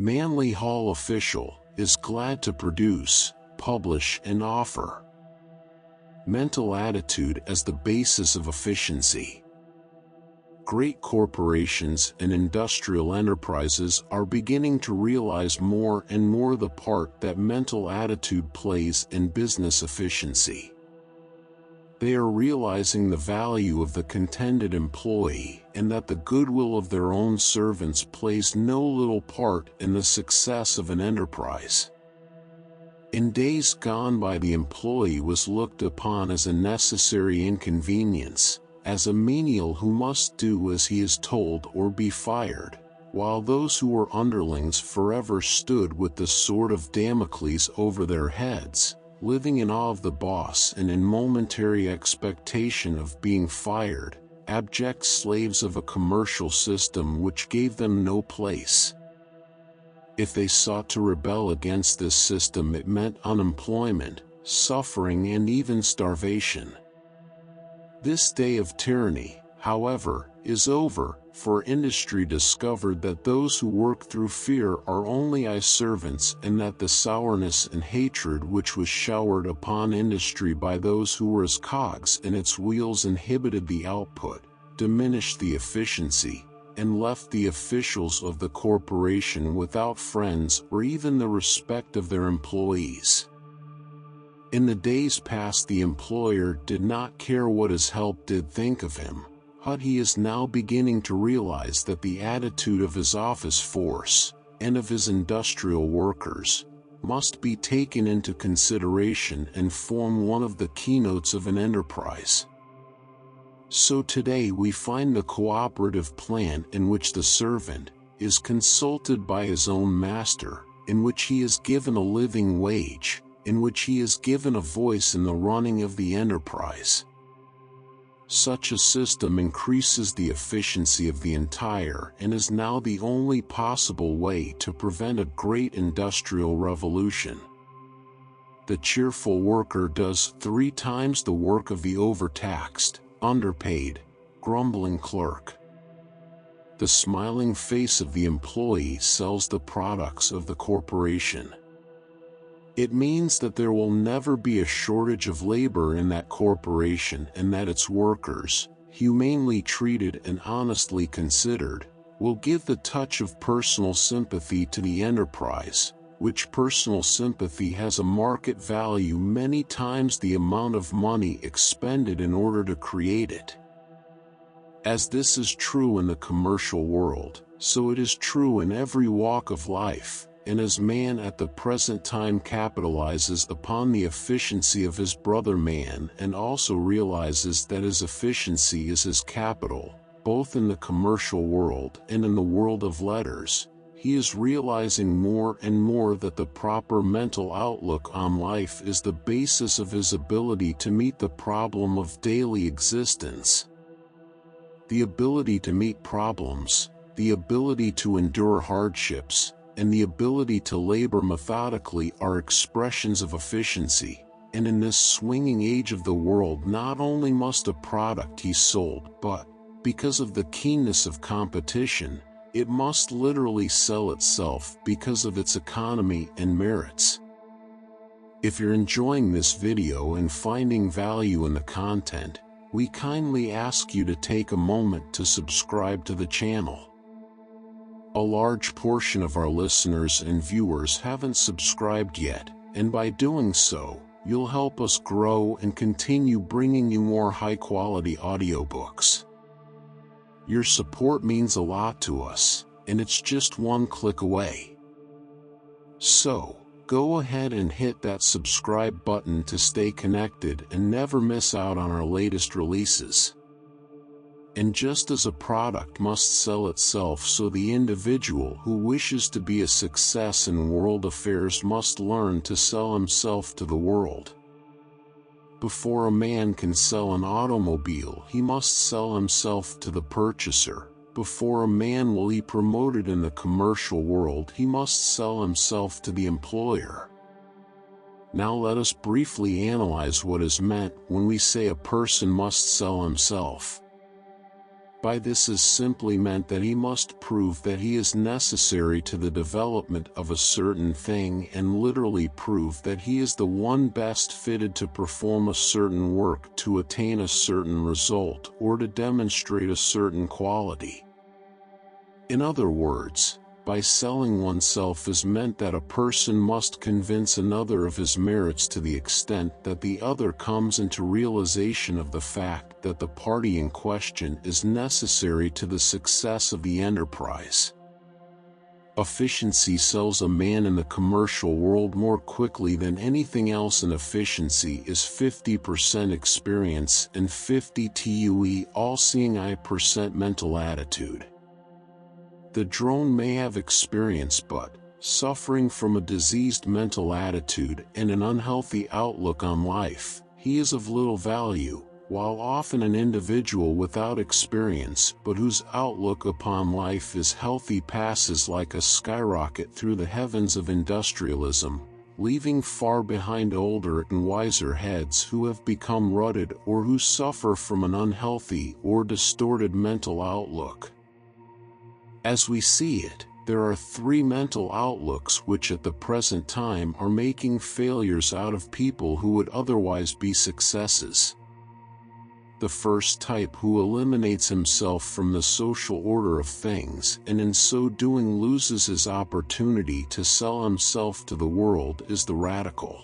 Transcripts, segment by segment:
Manly Hall official, is glad to produce, publish and offer. Mental attitude as the basis of efficiency. Great corporations and industrial enterprises are beginning to realize more and more the part that mental attitude plays in business efficiency. They are realizing the value of the contented employee and that the goodwill of their own servants plays no little part in the success of an enterprise. In days gone by, the employee was looked upon as a necessary inconvenience, as a menial who must do as he is told or be fired, while those who were underlings forever stood with the sword of Damocles over their heads, living in awe of the boss and in momentary expectation of being fired, abject slaves of a commercial system which gave them no place. If they sought to rebel against this system, it meant unemployment, suffering and even starvation. This day of tyranny, however, is over, for industry discovered that those who work through fear are only eye servants, and that the sourness and hatred which was showered upon industry by those who were as cogs in its wheels inhibited the output, diminished the efficiency, and left the officials of the corporation without friends or even the respect of their employees. In the days past, the employer did not care what his help did think of him, but he is now beginning to realize that the attitude of his office force, and of his industrial workers, must be taken into consideration and form one of the keynotes of an enterprise. So today we find the cooperative plan in which the servant is consulted by his own master, in which he is given a living wage, in which he is given a voice in the running of the enterprise. Such a system increases the efficiency of the entire and is now the only possible way to prevent a great industrial revolution. The cheerful worker does 3 times the work of the overtaxed, underpaid, grumbling clerk. The smiling face of the employee sells the products of the corporation. It means that there will never be a shortage of labor in that corporation, and that its workers, humanely treated and honestly considered, will give the touch of personal sympathy to the enterprise, which personal sympathy has a market value many times the amount of money expended in order to create it. As this is true in the commercial world, so it is true in every walk of life. And as man at the present time capitalizes upon the efficiency of his brother man and also realizes that his efficiency is his capital, both in the commercial world and in the world of letters, he is realizing more and more that the proper mental outlook on life is the basis of his ability to meet the problem of daily existence. The ability to meet problems, the ability to endure hardships, and the ability to labor methodically are expressions of efficiency, and in this swinging age of the world, not only must a product be sold, but, because of the keenness of competition, it must literally sell itself because of its economy and merits. If you're enjoying this video and finding value in the content, we kindly ask you to take a moment to subscribe to the channel. A large portion of our listeners and viewers haven't subscribed yet, and by doing so, you'll help us grow and continue bringing you more high-quality audiobooks. Your support means a lot to us, and it's just one click away. So, go ahead and hit that subscribe button to stay connected and never miss out on our latest releases. And just as a product must sell itself, so the individual who wishes to be a success in world affairs must learn to sell himself to the world. Before a man can sell an automobile, he must sell himself to the purchaser. Before a man will be promoted in the commercial world, he must sell himself to the employer. Now let us briefly analyze what is meant when we say a person must sell himself. By this is simply meant that he must prove that he is necessary to the development of a certain thing and literally prove that he is the one best fitted to perform a certain work to attain a certain result or to demonstrate a certain quality. In other words, by selling oneself is meant that a person must convince another of his merits to the extent that the other comes into realization of the fact that the party in question is necessary to the success of the enterprise. Efficiency sells a man in the commercial world more quickly than anything else, and efficiency is 50% experience and 50 TUE all-seeing eye% mental attitude. The drone may have experience but, suffering from a diseased mental attitude and an unhealthy outlook on life, he is of little value, while often an individual without experience but whose outlook upon life is healthy passes like a skyrocket through the heavens of industrialism, leaving far behind older and wiser heads who have become rutted or who suffer from an unhealthy or distorted mental outlook. As we see it, there are three mental outlooks which at the present time are making failures out of people who would otherwise be successes. The first type, who eliminates himself from the social order of things and in so doing loses his opportunity to sell himself to the world, is the radical.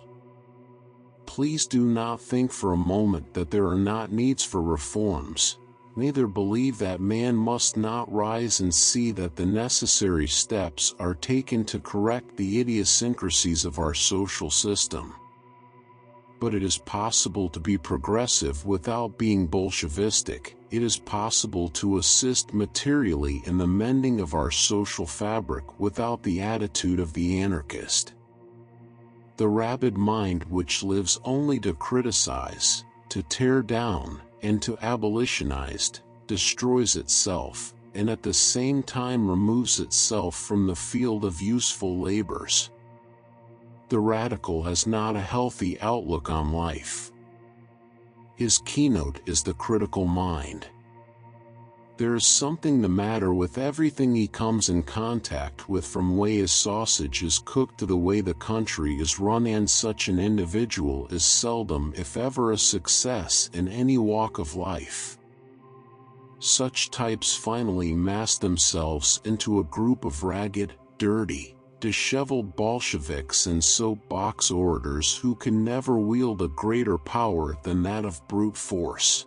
Please do not think for a moment that there are not needs for reforms. Neither believe that man must not rise and see that the necessary steps are taken to correct the idiosyncrasies of our social system. But it is possible to be progressive without being Bolshevistic. It is possible to assist materially in the mending of our social fabric without the attitude of the anarchist. The rabid mind which lives only to criticize, to tear down, and to abolitionize, destroys itself, and at the same time removes itself from the field of useful labors. The radical has not a healthy outlook on life. His keynote is the critical mind. There is something the matter with everything he comes in contact with, from way his sausage is cooked to the way the country is run, and such an individual is seldom if ever a success in any walk of life. Such types finally mass themselves into a group of ragged, dirty, disheveled Bolsheviks and soapbox orators who can never wield a greater power than that of brute force.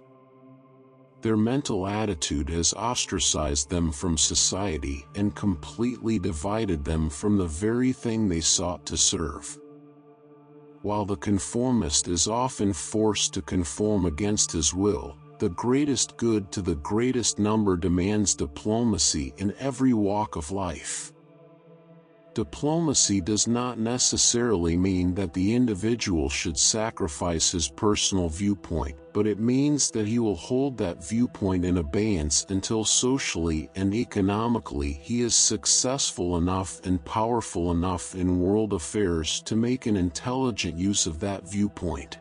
Their mental attitude has ostracized them from society and completely divided them from the very thing they sought to serve. While the conformist is often forced to conform against his will, the greatest good to the greatest number demands diplomacy in every walk of life. Diplomacy does not necessarily mean that the individual should sacrifice his personal viewpoint, but it means that he will hold that viewpoint in abeyance until socially and economically he is successful enough and powerful enough in world affairs to make an intelligent use of that viewpoint.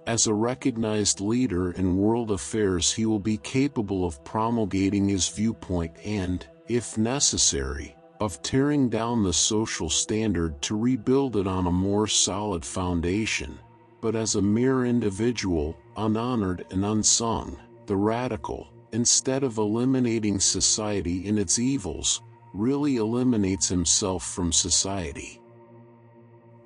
As a recognized leader in world affairs, he will be capable of promulgating his viewpoint and, if necessary, of tearing down the social standard to rebuild it on a more solid foundation. But as a mere individual, unhonored and unsung, the radical, instead of eliminating society and its evils, really eliminates himself from society.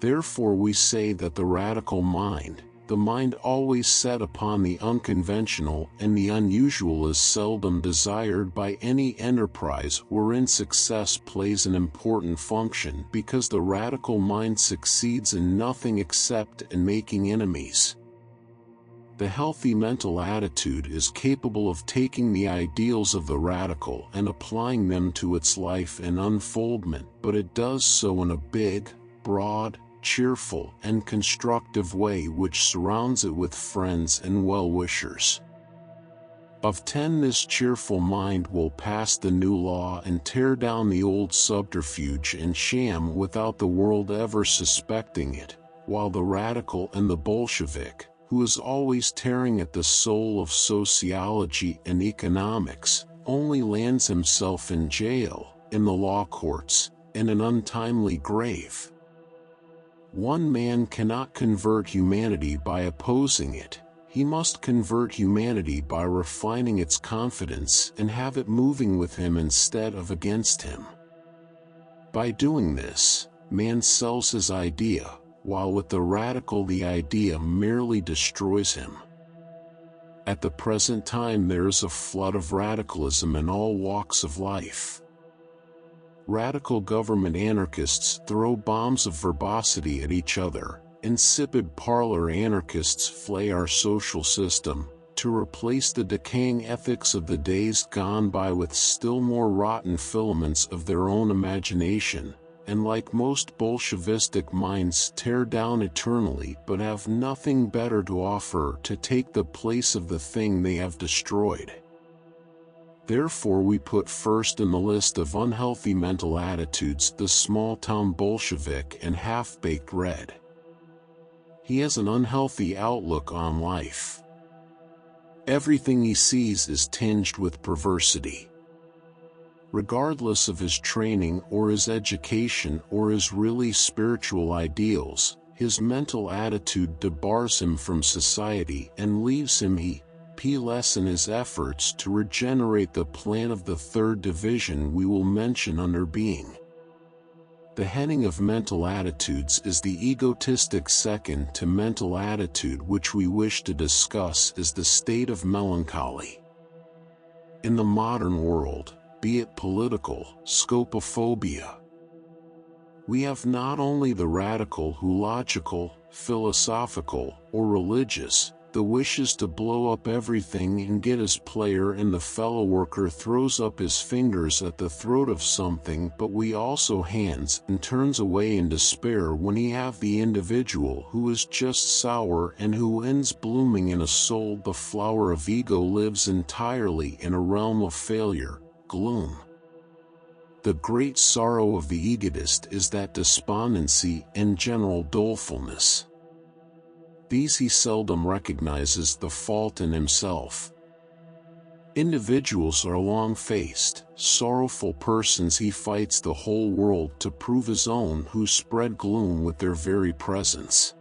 Therefore we say that the radical mind, the mind always set upon the unconventional and the unusual, is seldom desired by any enterprise wherein success plays an important function, because the radical mind succeeds in nothing except in making enemies. The healthy mental attitude is capable of taking the ideals of the radical and applying them to its life and unfoldment, but it does so in a big, broad, cheerful and constructive way which surrounds it with friends and well-wishers. Of 10, this cheerful mind will pass the new law and tear down the old subterfuge and sham without the world ever suspecting it, while the radical and the Bolshevik, who is always tearing at the soul of sociology and economics, only lands himself in jail, in the law courts, in an untimely grave. One man cannot convert humanity by opposing it. He must convert humanity by refining its confidence and have it moving with him instead of against him. By doing this, man sells his idea, while with the radical the idea merely destroys him. At the present time there is a flood of radicalism in all walks of life. Radical government anarchists throw bombs of verbosity at each other. Insipid parlor anarchists flay our social system, to replace the decaying ethics of the days gone by with still more rotten filaments of their own imagination, and like most Bolshevistic minds tear down eternally but have nothing better to offer to take the place of the thing they have destroyed. Therefore we put first in the list of unhealthy mental attitudes the small-town Bolshevik and half-baked Red. He has an unhealthy outlook on life. Everything he sees is tinged with perversity. Regardless of his training or his education or his really spiritual ideals, his mental attitude debars him from society and leaves him less in his efforts to regenerate the plan of the third division we will mention under being. The heading of mental attitudes is the egotistic second to mental attitude which we wish to discuss is the state of melancholy. In the modern world, be it political, scopophobia, we have not only the radical who logical, philosophical, or religious, the wishes to blow up everything and get his player and the fellow worker throws up his fingers at the throat of something, but we also hands and turns away in despair when he have the individual who is just sour and who ends blooming in a soul. The flower of ego lives entirely in a realm of failure, gloom. The great sorrow of the egotist is that despondency and general dolefulness. These he seldom recognizes the fault in himself. Individuals are long-faced, sorrowful persons he fights the whole world to prove his own who spread gloom with their very presence.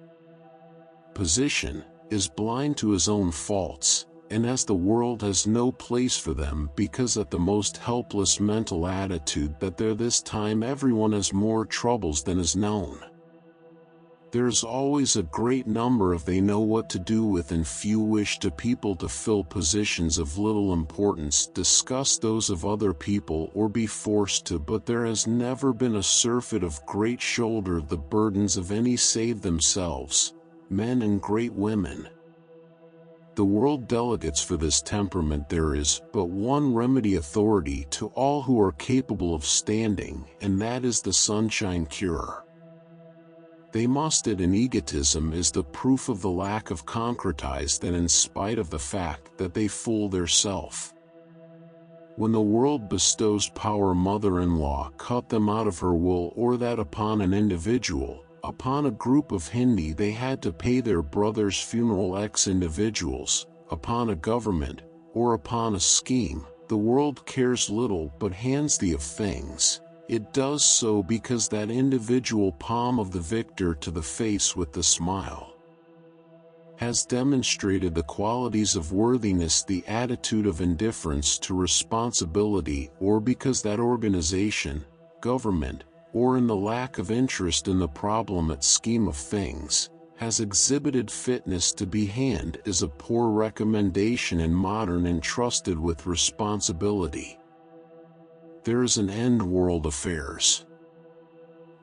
Position is blind to his own faults, and as the world has no place for them because at the most helpless mental attitude that there this time everyone has more troubles than is known. There's always a great number of they know what to do with and few wish to people to fill positions of little importance, discuss those of other people or be forced to, but there has never been a surfeit of great shoulder the burdens of any save themselves, men and great women. The world delegates for this temperament there is but one remedy authority to all who are capable of standing, and that is the sunshine cure. They must it, and egotism is the proof of the lack of concretize that in spite of the fact that they fool their self. When the world bestows power, mother-in-law cut them out of her wool, or that upon an individual, upon a group of Hindi they had to pay their brother's funeral, ex-individuals, upon a government, or upon a scheme, the world cares little but hands thee of things. It does so because that individual palm of the victor to the face with the smile has demonstrated the qualities of worthiness, the attitude of indifference to responsibility, or because that organization, government, or in the lack of interest in the problem at scheme of things, has exhibited fitness to be hand is a poor recommendation in modern entrusted with responsibility. There is an end world affairs.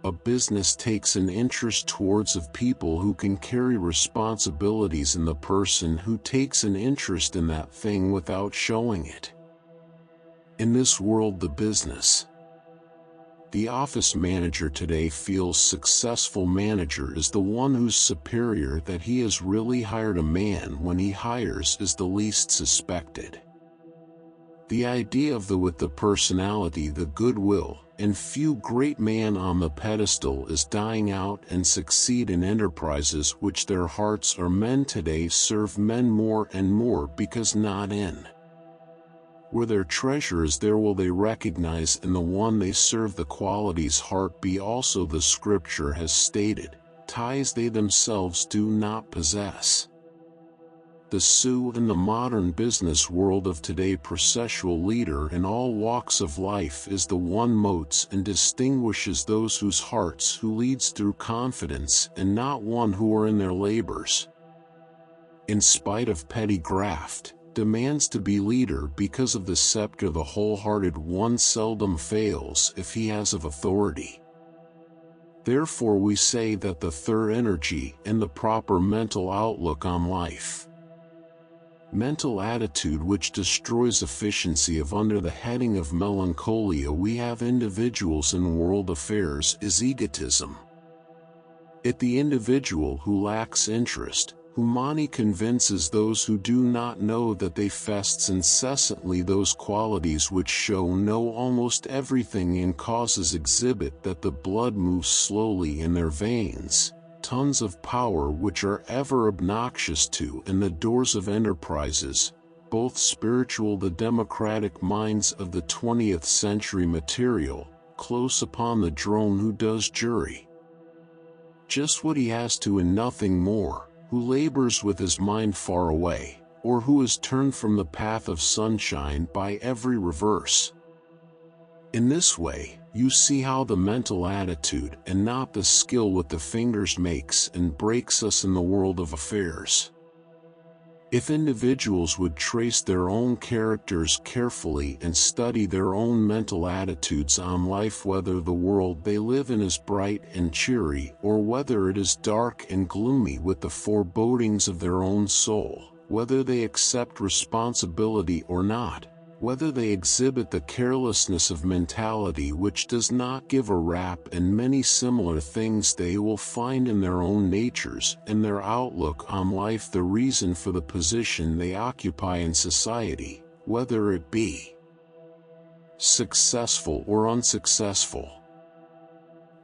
A business takes an interest towards of people who can carry responsibilities in the person who takes an interest in that thing without showing it. In this world the business, the office manager today feels successful manager is the one whose superior that he has really hired a man when he hires is the least suspected. The idea of the with the personality, the goodwill, and few great men on the pedestal is dying out and succeed in enterprises which their hearts or men today serve men more and more because not in. Where their treasure is, there will they recognize in the one they serve the qualities heart be also the scripture has stated, ties they themselves do not possess. The Sioux in the modern business world of today processual leader in all walks of life is the one motes and distinguishes those whose hearts who leads through confidence and not one who are in their labors. In spite of petty graft, demands to be leader because of the scepter the wholehearted one seldom fails if he has of authority. Therefore we say that the third energy and the proper mental outlook on life. Mental attitude which destroys efficiency of under the heading of melancholia we have individuals in world affairs is egotism. It the individual who lacks interest, who money convinces those who do not know that they fests incessantly those qualities which show no almost everything and causes exhibit that the blood moves slowly in their veins, tons of power which are ever obnoxious to and the doors of enterprises, both spiritual the democratic minds of the 20th century material, close upon the drone who does jury. Just what he has to and nothing more, who labors with his mind far away, or who is turned from the path of sunshine by every reverse. In this way, you see how the mental attitude and not the skill with the fingers makes and breaks us in the world of affairs. If individuals would trace their own characters carefully and study their own mental attitudes on life, whether the world they live in is bright and cheery or whether it is dark and gloomy with the forebodings of their own soul, whether they accept responsibility or not, whether they exhibit the carelessness of mentality which does not give a rap, and many similar things, they will find in their own natures and their outlook on life the reason for the position they occupy in society, whether it be successful or unsuccessful.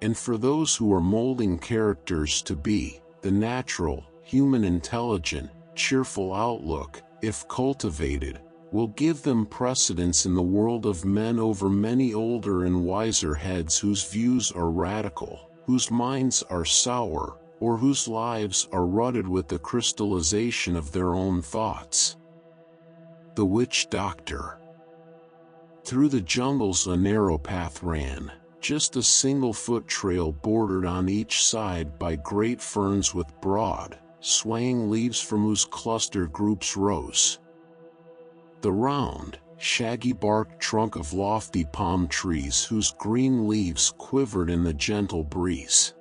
And for those who are molding characters to be the natural, human, intelligent, cheerful outlook, if cultivated, will give them precedence in the world of men over many older and wiser heads whose views are radical, whose minds are sour, or whose lives are rutted with the crystallization of their own thoughts. The Witch Doctor. Through the jungles a narrow path ran, just a single-foot trail bordered on each side by great ferns with broad, swaying leaves from whose cluster groups rose. The round, shaggy-barked trunk of lofty palm trees whose green leaves quivered in the gentle breeze.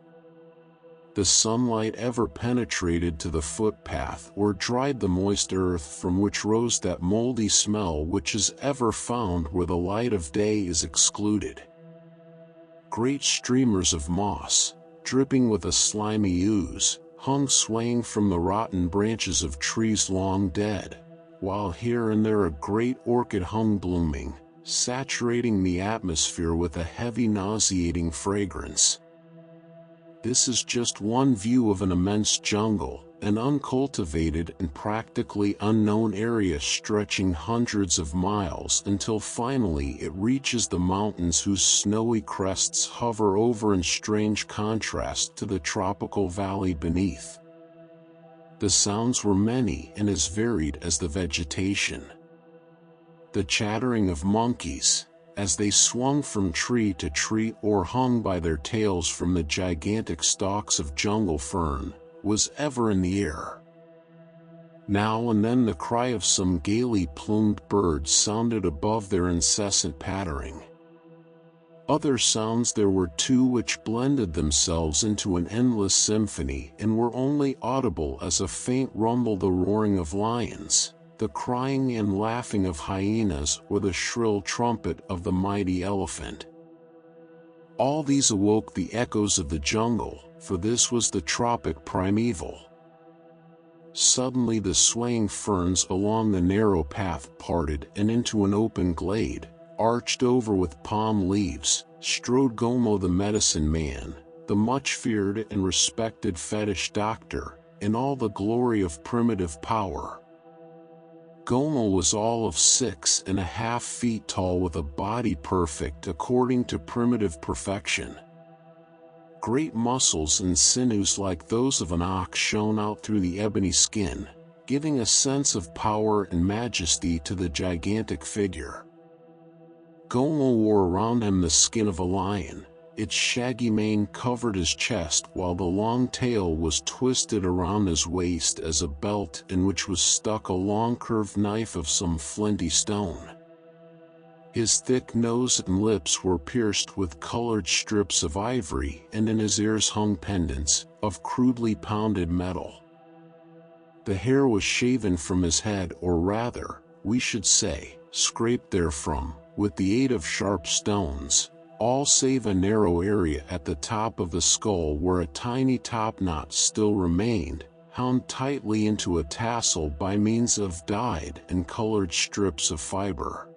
The sunlight ever penetrated to the footpath or dried the moist earth from which rose that moldy smell which is ever found where the light of day is excluded. Great streamers of moss, dripping with a slimy ooze, hung swaying from the rotten branches of trees long dead, while here and there a great orchid hung blooming, saturating the atmosphere with a heavy nauseating fragrance. This is just one view of an immense jungle, an uncultivated and practically unknown area stretching hundreds of miles until finally it reaches the mountains whose snowy crests hover over in strange contrast to the tropical valley beneath. The sounds were many and as varied as the vegetation. The chattering of monkeys, as they swung from tree to tree or hung by their tails from the gigantic stalks of jungle fern, was ever in the air. Now and then the cry of some gaily plumed bird sounded above their incessant pattering. Other sounds there were too which blended themselves into an endless symphony and were only audible as a faint rumble, the roaring of lions, the crying and laughing of hyenas, or the shrill trumpet of the mighty elephant. All these awoke the echoes of the jungle, for this was the tropic primeval. Suddenly the swaying ferns along the narrow path parted and into an open glade, arched over with palm leaves, strode Gomo the medicine man, the much-feared and respected fetish doctor, in all the glory of primitive power. Gomo was all of 6.5 feet tall with a body perfect according to primitive perfection. Great muscles and sinews like those of an ox shone out through the ebony skin, giving a sense of power and majesty to the gigantic figure. Gomo wore around him the skin of a lion. Its shaggy mane covered his chest while the long tail was twisted around his waist as a belt in which was stuck a long curved knife of some flinty stone. His thick nose and lips were pierced with colored strips of ivory, and in his ears hung pendants of crudely pounded metal. The hair was shaven from his head, or rather, we should say, scraped therefrom, with the aid of sharp stones, all save a narrow area at the top of the skull where a tiny top knot still remained, wound tightly into a tassel by means of dyed and colored strips of fiber.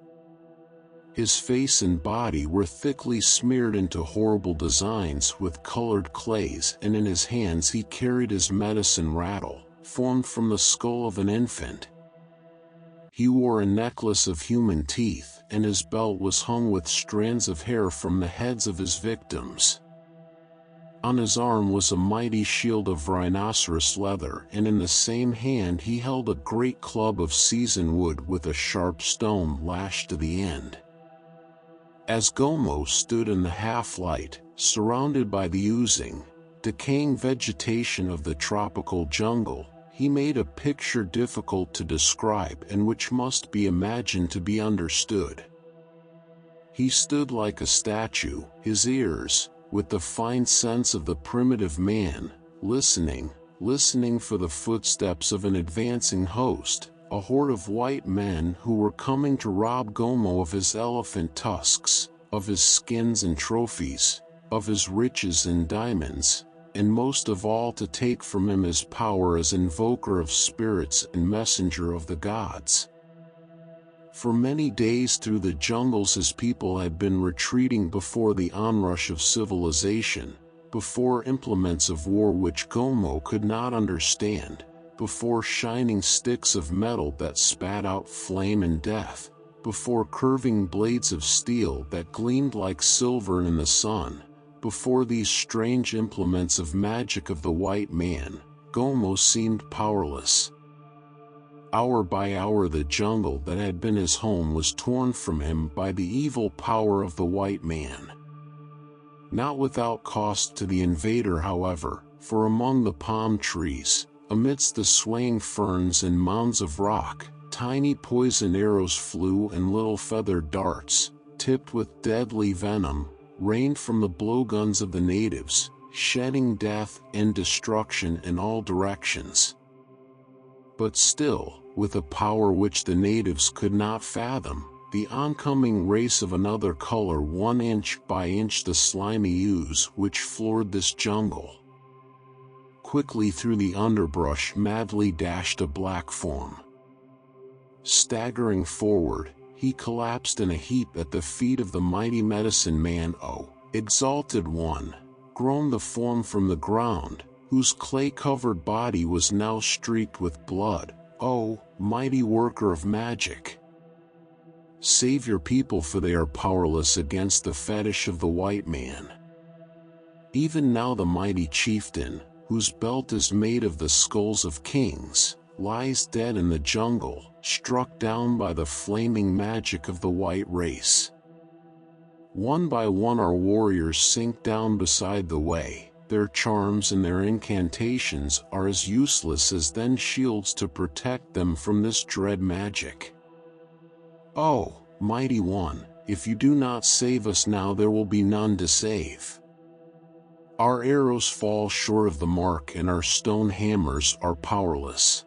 His face and body were thickly smeared into horrible designs with colored clays, and in his hands he carried his medicine rattle, formed from the skull of an infant. He wore a necklace of human teeth, and his belt was hung with strands of hair from the heads of his victims. On his arm was a mighty shield of rhinoceros leather, and in the same hand he held a great club of seasoned wood with a sharp stone lashed to the end. As Gomo stood in the half-light, surrounded by the oozing, decaying vegetation of the tropical jungle, he made a picture difficult to describe and which must be imagined to be understood. He stood like a statue, his ears, with the fine sense of the primitive man, listening for the footsteps of an advancing host, a horde of white men who were coming to rob Gomo of his elephant tusks, of his skins and trophies, of his riches and diamonds, and most of all to take from him his power as invoker of spirits and messenger of the gods. For many days through the jungles his people had been retreating before the onrush of civilization, before implements of war which Gomo could not understand, before shining sticks of metal that spat out flame and death, before curving blades of steel that gleamed like silver in the sun. Before these strange implements of magic of the white man, Gomo seemed powerless. Hour by hour the jungle that had been his home was torn from him by the evil power of the white man. Not without cost to the invader, however, for among the palm trees, amidst the swaying ferns and mounds of rock, tiny poison arrows flew, and little feathered darts, tipped with deadly venom, rained from the blowguns of the natives, shedding death and destruction in all directions. But still, with a power which the natives could not fathom, the oncoming race of another color 1 inch by inch the slimy ooze which floored this jungle. Quickly through the underbrush madly dashed a black form. Staggering forward, he collapsed in a heap at the feet of the mighty medicine man. "Oh, exalted one!" groaned the form from the ground, whose clay-covered body was now streaked with blood. "Oh, mighty worker of magic! Save your people, for they are powerless against the fetish of the white man." Even now the mighty chieftain, whose belt is made of the skulls of kings, lies dead in the jungle, struck down by the flaming magic of the white race. One by one our warriors sink down beside the way. Their charms and their incantations are as useless as then shields to protect them from this dread magic. "Oh, mighty one, if you do not save us now, there will be none to save. Our arrows fall short of the mark and our stone hammers are powerless.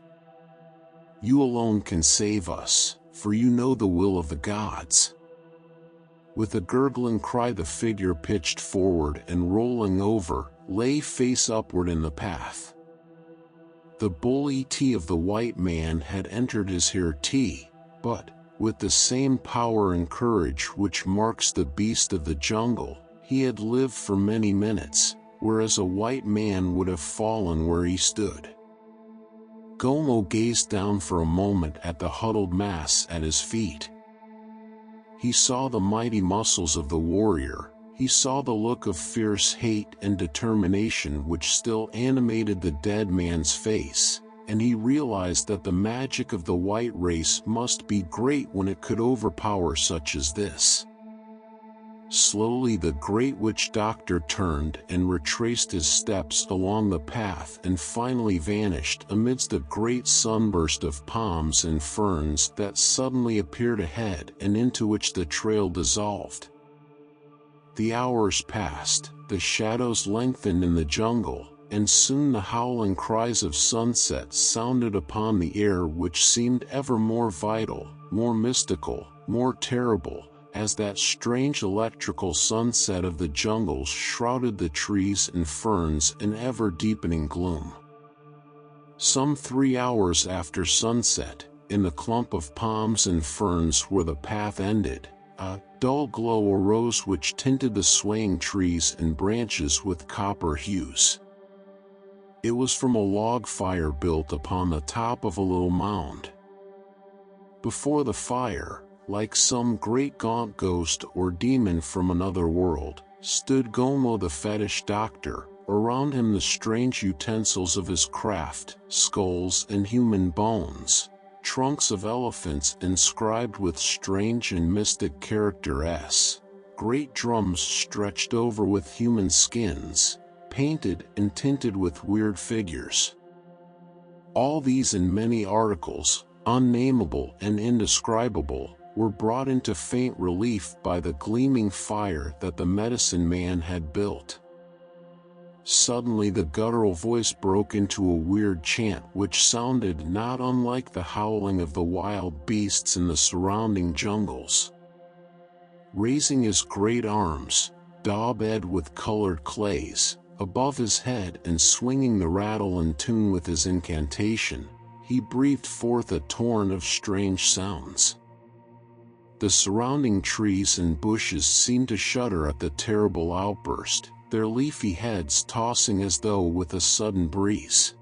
You alone can save us, for you know the will of the gods." With a gurgling cry the figure pitched forward and, rolling over, lay face upward in the path. The bully tea of the white man had entered his hair tea, but, with the same power and courage which marks the beast of the jungle, He had lived for many minutes, whereas a white man would have fallen where he stood. Gomo gazed down for a moment at the huddled mass at his feet. He saw the mighty muscles of the warrior, he saw the look of fierce hate and determination which still animated the dead man's face, and he realized that the magic of the white race must be great when it could overpower such as this. Slowly the great witch doctor turned and retraced his steps along the path and finally vanished amidst a great sunburst of palms and ferns that suddenly appeared ahead and into which the trail dissolved. The hours passed, the shadows lengthened in the jungle, and soon the howling cries of sunset sounded upon the air, which seemed ever more vital, more mystical, more terrible, as that strange electrical sunset of the jungles shrouded the trees and ferns in ever-deepening gloom. Some 3 hours after sunset, in the clump of palms and ferns where the path ended, a dull glow arose which tinted the swaying trees and branches with copper hues. It was from a log fire built upon the top of a little mound. Before the fire, like some great gaunt ghost or demon from another world, stood Gomo the fetish doctor, around him the strange utensils of his craft, skulls and human bones, trunks of elephants inscribed with strange and mystic characters, great drums stretched over with human skins, painted and tinted with weird figures. All these and many articles, unnameable and indescribable, were brought into faint relief by the gleaming fire that the medicine man had built. Suddenly the guttural voice broke into a weird chant which sounded not unlike the howling of the wild beasts in the surrounding jungles. Raising his great arms, daubed with colored clays, above his head and swinging the rattle in tune with his incantation, he breathed forth a torrent of strange sounds. The surrounding trees and bushes seemed to shudder at the terrible outburst, their leafy heads tossing as though with a sudden breeze.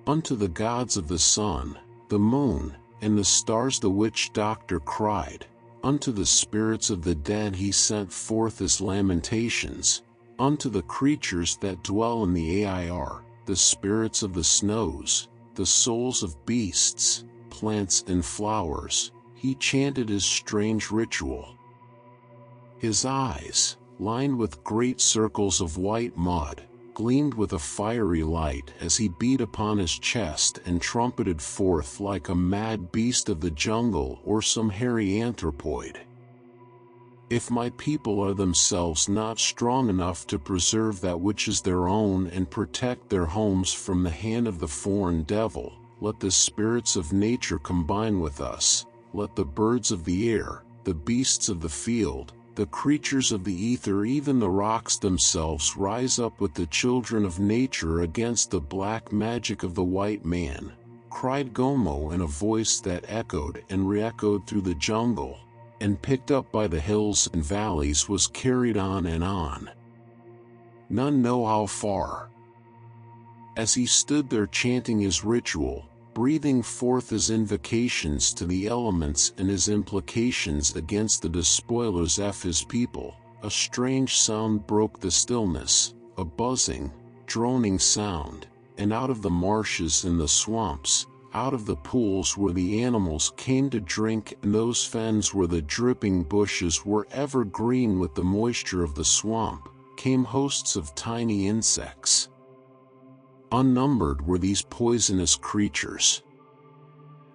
Unto the gods of the sun, the moon, and the stars the witch doctor cried, unto the spirits of the dead he sent forth his lamentations, unto the creatures that dwell in the air, the spirits of the snows, the souls of beasts, plants and flowers, he chanted his strange ritual. His eyes, lined with great circles of white mud, gleamed with a fiery light as he beat upon his chest and trumpeted forth like a mad beast of the jungle or some hairy anthropoid. If my people are themselves not strong enough to preserve that which is their own and protect their homes from the hand of the foreign devil, let the spirits of nature combine with us. Let the birds of the air, the beasts of the field, the creatures of the ether, even the rocks themselves rise up with the children of nature against the black magic of the white man, cried Gomo in a voice that echoed and re-echoed through the jungle, and picked up by the hills and valleys was carried on and on. None know how far. As he stood there chanting his ritual, breathing forth his invocations to the elements and his implications against the despoilers of his people, a strange sound broke the stillness, a buzzing, droning sound, and out of the marshes and the swamps, out of the pools where the animals came to drink and those fens where the dripping bushes were ever green with the moisture of the swamp, came hosts of tiny insects. Unnumbered were these poisonous creatures.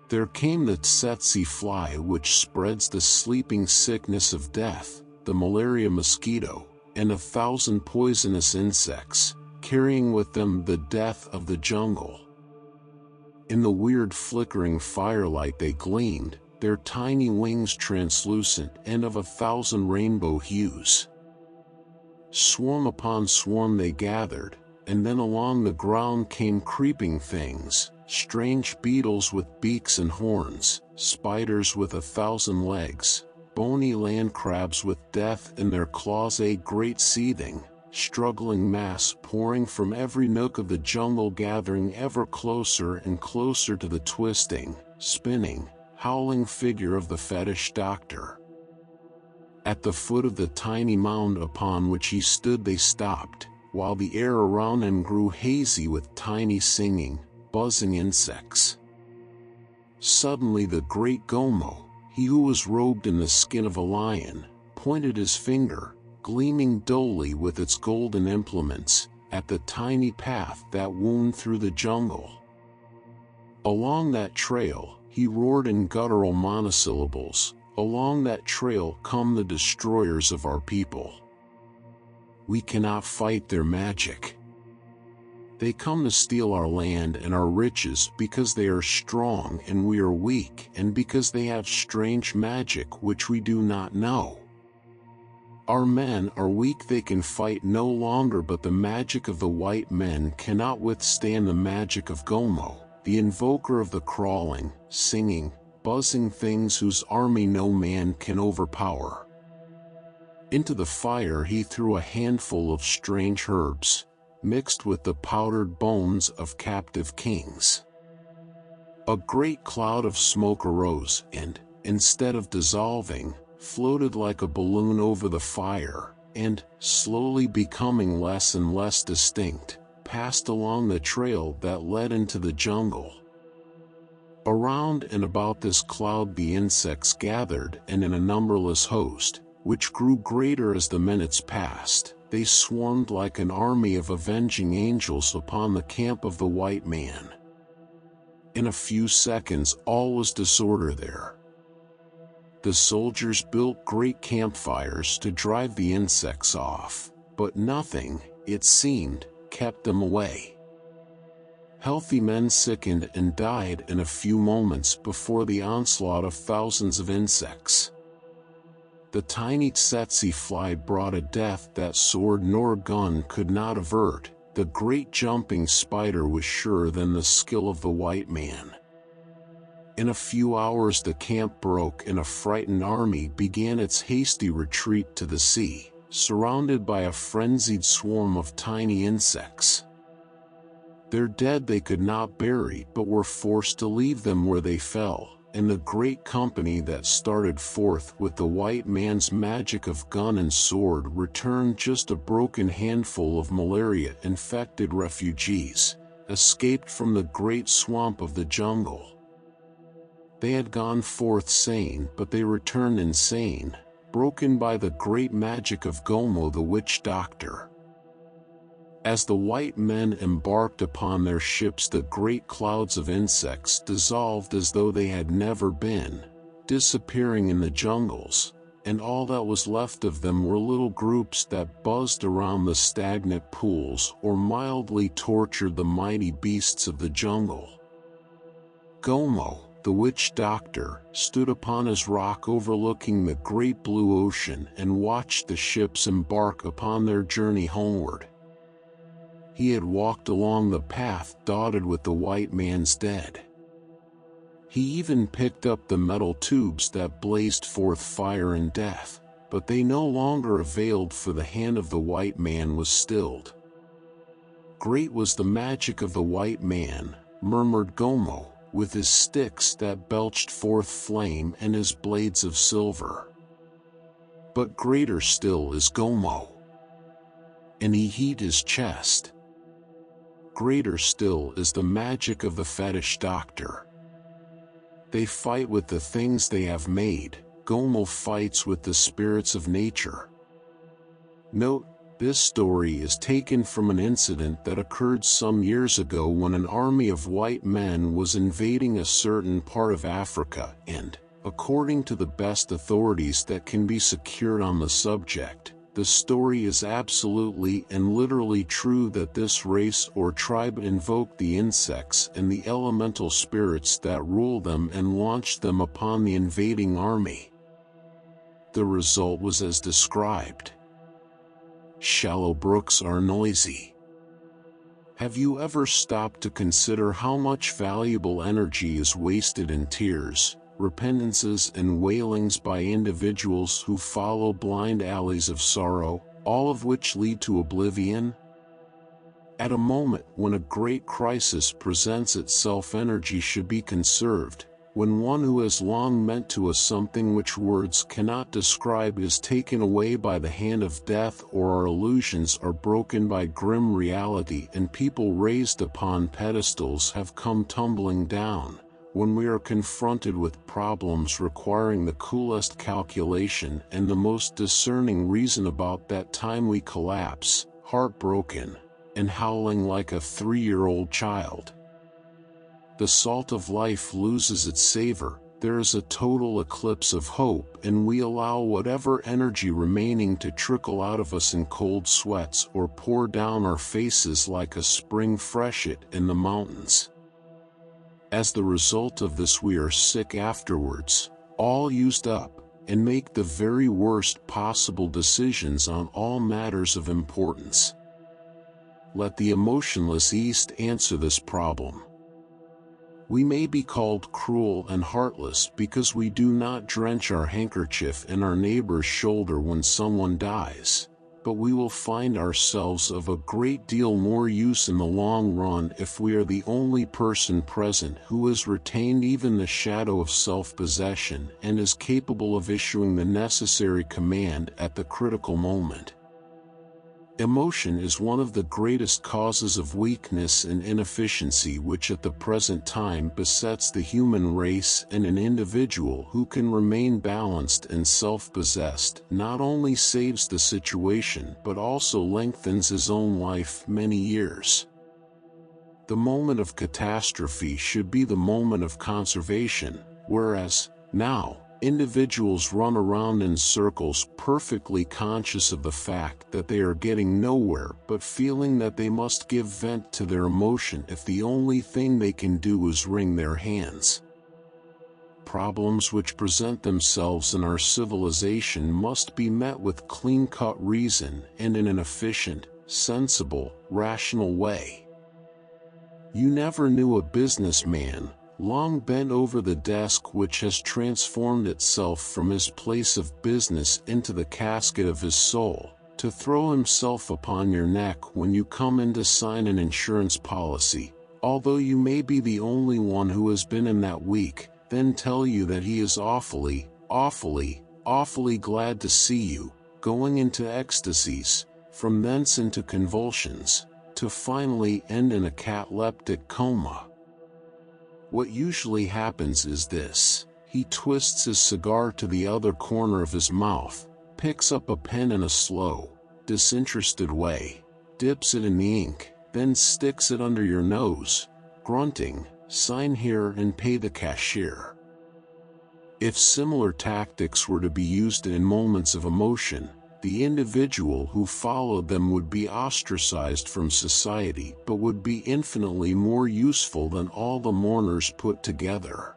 There came the tsetse fly which spreads the sleeping sickness of death, the malaria mosquito, and 1,000 poisonous insects, carrying with them the death of the jungle. In the weird flickering firelight they gleamed, their tiny wings translucent and of 1,000 rainbow hues. Swarm upon swarm they gathered, and then along the ground came creeping things, strange beetles with beaks and horns, spiders with 1,000 legs, bony land crabs with death in their claws, a great seething, struggling mass pouring from every nook of the jungle, gathering ever closer and closer to the twisting, spinning, howling figure of the fetish doctor. At the foot of the tiny mound upon which he stood they stopped, while the air around them grew hazy with tiny singing, buzzing insects. Suddenly the great Gomo, he who was robed in the skin of a lion, pointed his finger, gleaming dully with its golden implements, at the tiny path that wound through the jungle. Along that trail, he roared in guttural monosyllables, along that trail come the destroyers of our people. We cannot fight their magic. They come to steal our land and our riches because they are strong and we are weak, and because they have strange magic which we do not know. Our men are weak, they can fight no longer, but the magic of the white men cannot withstand the magic of Gomo, the invoker of the crawling, singing, buzzing things whose army no man can overpower. Into the fire he threw a handful of strange herbs, mixed with the powdered bones of captive kings. A great cloud of smoke arose and, instead of dissolving, floated like a balloon over the fire, and, slowly becoming less and less distinct, passed along the trail that led into the jungle. Around and about this cloud the insects gathered, and in a numberless host, which grew greater as the minutes passed, they swarmed like an army of avenging angels upon the camp of the white man. In a few seconds all was disorder there. The soldiers built great campfires to drive the insects off, but nothing, it seemed, kept them away. Healthy men sickened and died in a few moments before the onslaught of thousands of insects. The tiny tsetse fly brought a death that sword nor gun could not avert. The great jumping spider was surer than the skill of the white man. In a few hours the camp broke and a frightened army began its hasty retreat to the sea, surrounded by a frenzied swarm of tiny insects. Their dead they could not bury but were forced to leave them where they fell, and the great company that started forth with the white man's magic of gun and sword returned just a broken handful of malaria-infected refugees, escaped from the great swamp of the jungle. They had gone forth sane, but they returned insane, broken by the great magic of Gomo the witch doctor. As the white men embarked upon their ships, the great clouds of insects dissolved as though they had never been, disappearing in the jungles, and all that was left of them were little groups that buzzed around the stagnant pools or mildly tortured the mighty beasts of the jungle. Gomo, the witch doctor, stood upon his rock overlooking the great blue ocean and watched the ships embark upon their journey homeward. He had walked along the path dotted with the white man's dead. He even picked up the metal tubes that blazed forth fire and death, but they no longer availed, for the hand of the white man was stilled. Great was the magic of the white man, murmured Gomo, with his sticks that belched forth flame and his blades of silver. But greater still is Gomo. And he heaved his chest. Greater still is the magic of the fetish doctor. They fight with the things they have made. Gomo fights with the spirits of nature. Note, this story is taken from an incident that occurred some years ago when an army of white men was invading a certain part of Africa and, according to the best authorities that can be secured on the subject, the story is absolutely and literally true that this race or tribe invoked the insects and the elemental spirits that rule them and launched them upon the invading army. The result was as described. Shallow brooks are noisy. Have you ever stopped to consider how much valuable energy is wasted in tears, repentances and wailings by individuals who follow blind alleys of sorrow, all of which lead to oblivion? At a moment when a great crisis presents itself, energy should be conserved. When one who has long meant to us something which words cannot describe is taken away by the hand of death, or our illusions are broken by grim reality, and people raised upon pedestals have come tumbling down, when we are confronted with problems requiring the coolest calculation and the most discerning reason, about that time we collapse, heartbroken, and howling like a 3-year-old child. The salt of life loses its savor, there is a total eclipse of hope, and we allow whatever energy remaining to trickle out of us in cold sweats or pour down our faces like a spring freshet in the mountains. As the result of this, we are sick afterwards, all used up, and make the very worst possible decisions on all matters of importance. Let the emotionless East answer this problem. We may be called cruel and heartless because we do not drench our handkerchief in our neighbor's shoulder when someone dies, but we will find ourselves of a great deal more use in the long run if we are the only person present who has retained even the shadow of self-possession and is capable of issuing the necessary command at the critical moment. Emotion is one of the greatest causes of weakness and inefficiency which at the present time besets the human race, and an individual who can remain balanced and self-possessed not only saves the situation but also lengthens his own life many years. The moment of catastrophe should be the moment of conservation, whereas, now, individuals run around in circles perfectly conscious of the fact that they are getting nowhere but feeling that they must give vent to their emotion if the only thing they can do is wring their hands. Problems which present themselves in our civilization must be met with clean-cut reason and in an efficient, sensible, rational way. You never knew a businessman, long bent over the desk, which has transformed itself from his place of business into the casket of his soul, to throw himself upon your neck when you come in to sign an insurance policy, although you may be the only one who has been in that week, then tell you that he is awfully, awfully, awfully glad to see you, going into ecstasies, from thence into convulsions, to finally end in a cataleptic coma. What usually happens is this: he twists his cigar to the other corner of his mouth, picks up a pen in a slow, disinterested way, dips it in the ink, then sticks it under your nose, grunting, "Sign here and pay the cashier." If similar tactics were to be used in moments of emotion, the individual who followed them would be ostracized from society, but would be infinitely more useful than all the mourners put together.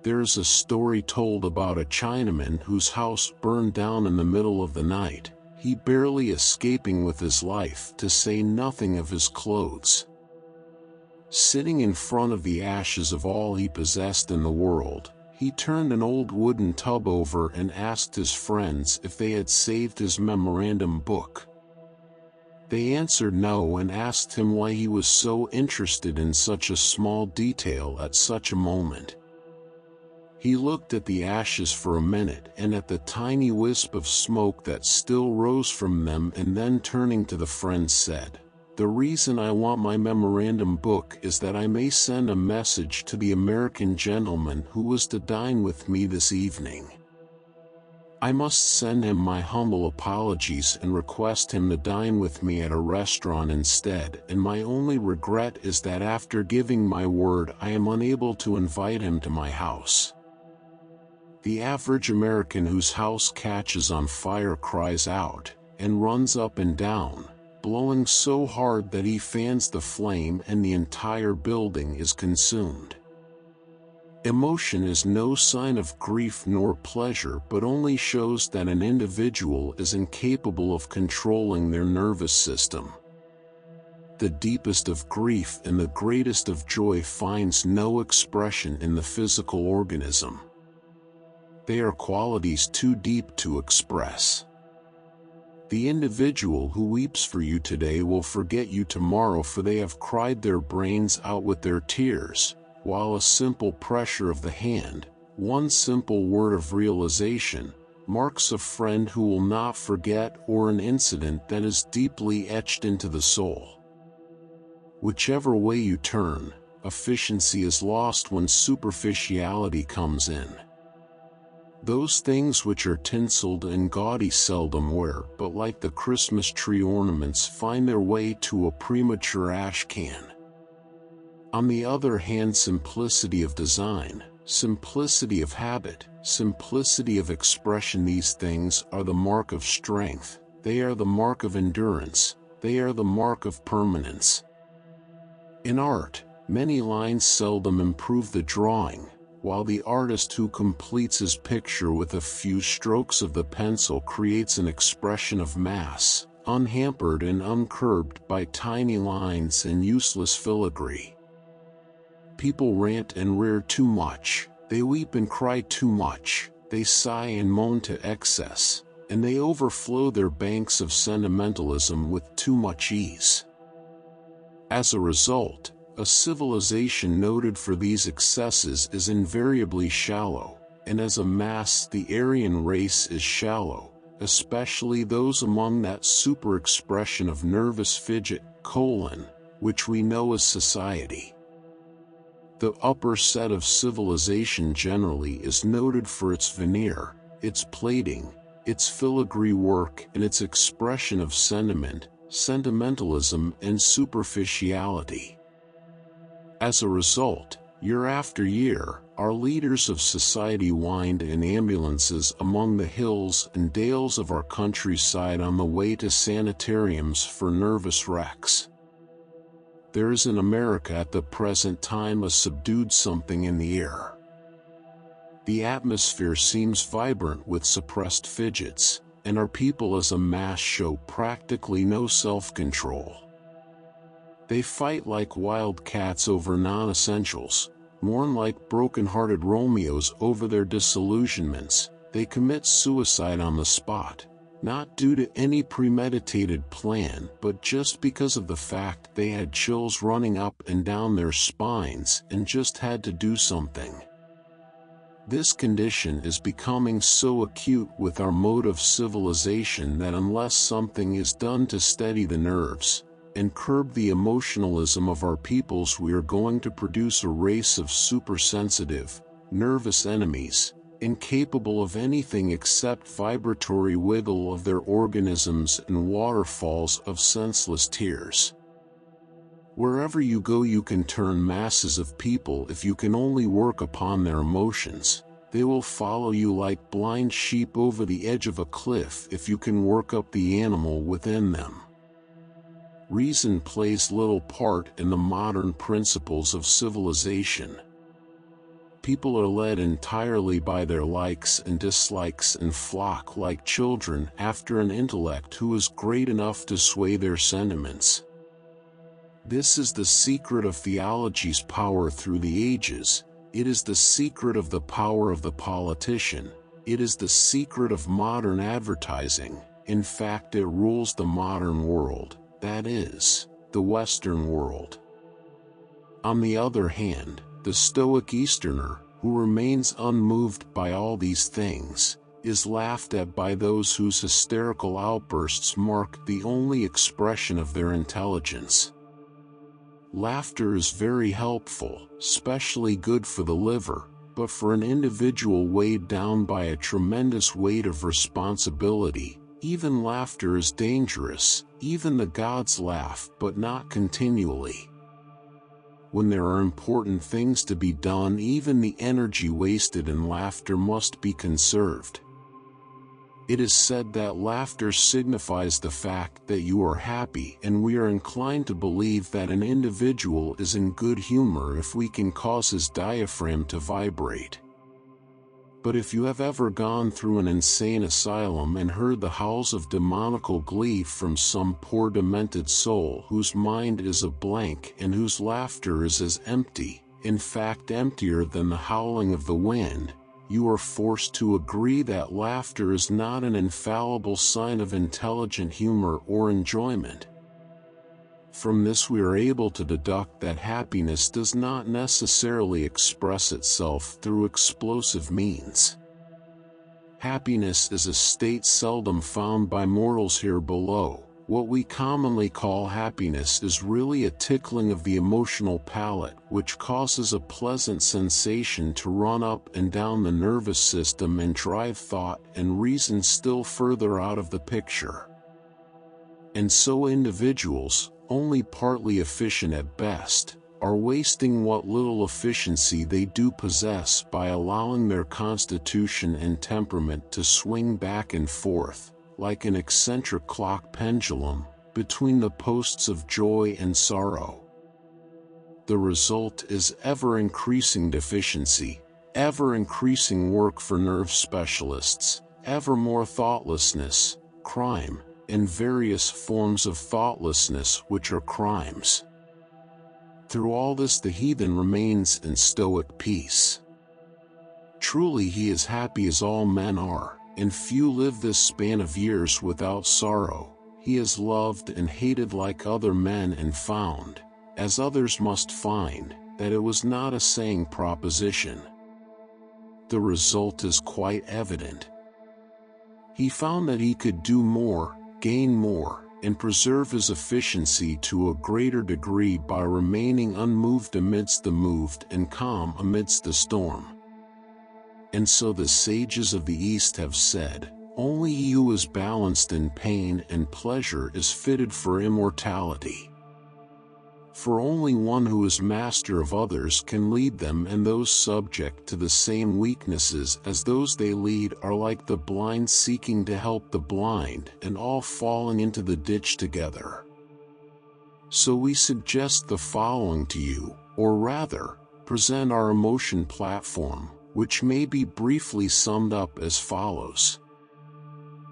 There is a story told about a Chinaman whose house burned down in the middle of the night, he barely escaping with his life, to say nothing of his clothes. Sitting in front of the ashes of all he possessed in the world, he turned an old wooden tub over and asked his friends if they had saved his memorandum book. They answered no, and asked him why he was so interested in such a small detail at such a moment. He looked at the ashes for a minute and at the tiny wisp of smoke that still rose from them, and then turning to the friends said, "The reason I want my memorandum book is that I may send a message to the American gentleman who was to dine with me this evening. I must send him my humble apologies and request him to dine with me at a restaurant instead, and my only regret is that after giving my word I am unable to invite him to my house." The average American whose house catches on fire cries out, and runs up and down, blowing so hard that he fans the flame and the entire building is consumed. Emotion is no sign of grief nor pleasure, but only shows that an individual is incapable of controlling their nervous system. The deepest of grief and the greatest of joy finds no expression in the physical organism. They are qualities too deep to express. The individual who weeps for you today will forget you tomorrow, for they have cried their brains out with their tears, while a simple pressure of the hand, one simple word of realization, marks a friend who will not forget, or an incident that is deeply etched into the soul. Whichever way you turn, efficiency is lost when superficiality comes in. Those things which are tinseled and gaudy seldom wear, but like the Christmas tree ornaments find their way to a premature ash can. On the other hand, simplicity of design, simplicity of habit, simplicity of expression, these things are the mark of strength, they are the mark of endurance, they are the mark of permanence. In art, many lines seldom improve the drawing, while the artist who completes his picture with a few strokes of the pencil creates an expression of mass, unhampered and uncurbed by tiny lines and useless filigree. People rant and rear too much, they weep and cry too much, they sigh and moan to excess, and they overflow their banks of sentimentalism with too much ease. As a result, a civilization noted for these excesses is invariably shallow, and as a mass the Aryan race is shallow, especially those among that super-expression of nervous fidget, which we know as society. The upper set of civilization generally is noted for its veneer, its plating, its filigree work, and its expression of sentiment, sentimentalism, and superficiality. As a result, year after year, our leaders of society wind in ambulances among the hills and dales of our countryside on the way to sanitariums for nervous wrecks. There is in America at the present time a subdued something in the air. The atmosphere seems vibrant with suppressed fidgets, and our people as a mass show practically no self-control. They fight like wild cats over non-essentials, mourn like broken-hearted Romeos over their disillusionments, they commit suicide on the spot, not due to any premeditated plan but just because of the fact they had chills running up and down their spines and just had to do something. This condition is becoming so acute with our mode of civilization that unless something is done to steady the nerves and curb the emotionalism of our peoples, we are going to produce a race of supersensitive, nervous enemies, incapable of anything except vibratory wiggle of their organisms and waterfalls of senseless tears. Wherever you go you can turn masses of people if you can only work upon their emotions. They will follow you like blind sheep over the edge of a cliff if you can work up the animal within them. Reason plays little part in the modern principles of civilization. People are led entirely by their likes and dislikes and flock like children after an intellect who is great enough to sway their sentiments. This is the secret of theology's power through the ages, it is the secret of the power of the politician, it is the secret of modern advertising, in fact it rules the modern world, that is, the Western world. On the other hand, the Stoic Easterner, who remains unmoved by all these things, is laughed at by those whose hysterical outbursts mark the only expression of their intelligence. Laughter is very helpful, especially good for the liver, but for an individual weighed down by a tremendous weight of responsibility, even laughter is dangerous. Even the gods laugh, but not continually. When there are important things to be done, even the energy wasted in laughter must be conserved. It is said that laughter signifies the fact that you are happy, and we are inclined to believe that an individual is in good humor if we can cause his diaphragm to vibrate. But if you have ever gone through an insane asylum and heard the howls of demoniacal glee from some poor demented soul whose mind is a blank and whose laughter is as empty, in fact emptier than the howling of the wind, you are forced to agree that laughter is not an infallible sign of intelligent humor or enjoyment. From this we are able to deduct that happiness does not necessarily express itself through explosive means. Happiness is a state seldom found by mortals here below. What we commonly call happiness is really a tickling of the emotional palate, which causes a pleasant sensation to run up and down the nervous system and drive thought and reason still further out of the picture. And so individuals, only partly efficient at best, are wasting what little efficiency they do possess by allowing their constitution and temperament to swing back and forth, like an eccentric clock pendulum, between the posts of joy and sorrow. The result is ever-increasing deficiency, ever-increasing work for nerve specialists, ever more thoughtlessness, crime, and various forms of thoughtlessness which are crimes. Through all this the heathen remains in stoic peace. Truly he is happy as all men are, and few live this span of years without sorrow. He is loved and hated like other men and found, as others must find, that it was not a saying proposition. The result is quite evident. He found that he could do more, gain more, and preserve his efficiency to a greater degree by remaining unmoved amidst the moved and calm amidst the storm. And so the sages of the East have said, only he who is balanced in pain and pleasure is fitted for immortality. For only one who is master of others can lead them, and those subject to the same weaknesses as those they lead are like the blind seeking to help the blind and all falling into the ditch together. So we suggest the following to you, or rather, present our emotion platform, which may be briefly summed up as follows.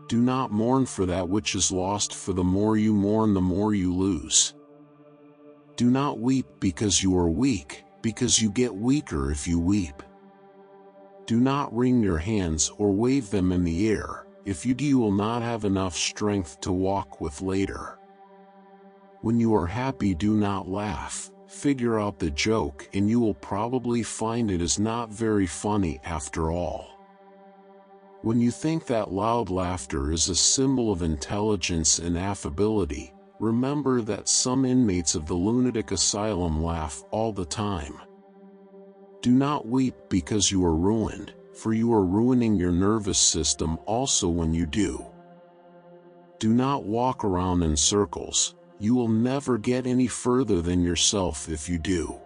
Do not mourn for that which is lost, for the more you mourn the more you lose. Do not weep because you are weak, because you get weaker if you weep. Do not wring your hands or wave them in the air, if you do you will not have enough strength to walk with later. When you are happy do not laugh, figure out the joke and you will probably find it is not very funny after all. When you think that loud laughter is a symbol of intelligence and affability, remember that some inmates of the lunatic asylum laugh all the time. Do not weep because you are ruined, for you are ruining your nervous system also when you do. Do not walk around in circles, you will never get any further than yourself if you do.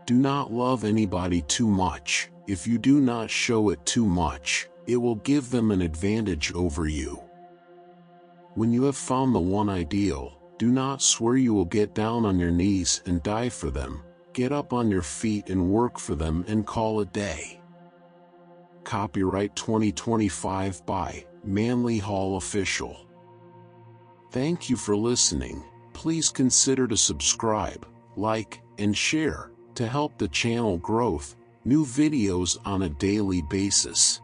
Do not love anybody too much, if you do not show it too much, it will give them an advantage over you. When you have found the one ideal, do not swear you will get down on your knees and die for them. Get up on your feet and work for them and call it day. Copyright 2025 by Manly Hall Official. Thank you for listening. Please consider to subscribe, like, and share to help the channel growth. New videos on a daily basis.